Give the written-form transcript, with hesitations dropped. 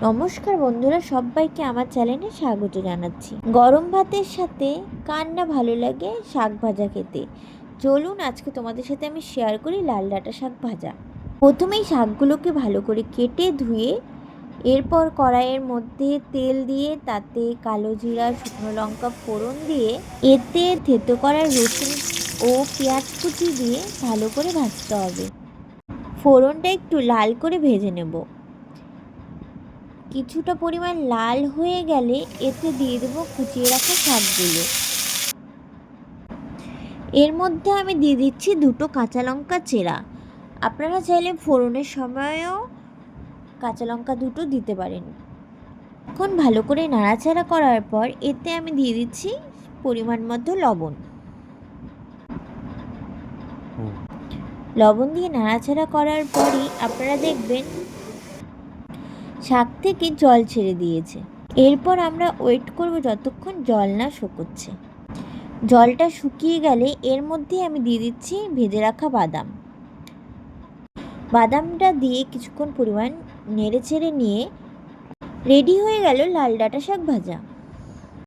নমস্কার বন্ধুরা, সবাইকে আমার চ্যানেলে স্বাগত জানাচ্ছি। গরম ভাতের সাথে কার না ভালো লাগে শাক ভাজা খেতে। চলুন আজকে তোমাদের সাথে আমি শেয়ার করি লাল ডাঁটা শাক ভাজা। প্রথমেই শাকগুলোকে ভালো করে কেটে ধুয়ে এরপর কড়াইয়ের মধ্যে তেল দিয়ে তাতে কালো জিরা, শুকনো লঙ্কা ফোড়ন দিয়ে এতে থেতো করা রসুন ও পেঁয়াজ কুচি দিয়ে ভালো করে ভাজতে হবে। ফোড়নটা একটু লাল করে ভেজে নেব। কিছুটা পরিমাণ লাল হয়ে গেলে এতে দিয়ে দেবো কুচিয়ে রাখা শাকগুলো। এর মধ্যে আমি দিয়ে দিচ্ছি 2টো কাঁচা লঙ্কা চেরা। আপনারা চাইলে ফোড়নের সময়ও কাঁচা লঙ্কা 2টো দিতে পারেন। এখন ভালো করে নাড়াচাড়া করার পর এতে আমি দিয়ে দিচ্ছি পরিমাণ মতো লবণ। লবণ দিয়ে নাড়াচাড়া করার পরই আপনারা দেখবেন শাক থেকে জল ছেড়ে দিয়েছে। এরপর আমরা ওয়েট করব যতক্ষণ জল না শুকোচ্ছে। জলটা শুকিয়ে গেলে এর মধ্যে আমি দিয়ে দিচ্ছি ভেজে রাখা বাদাম। বাদামটা দিয়ে কিছুক্ষণ পরিমাণ নেড়ে ছেড়ে নিয়ে রেডি হয়ে গেল লাল ডাঁটা শাক ভাজা।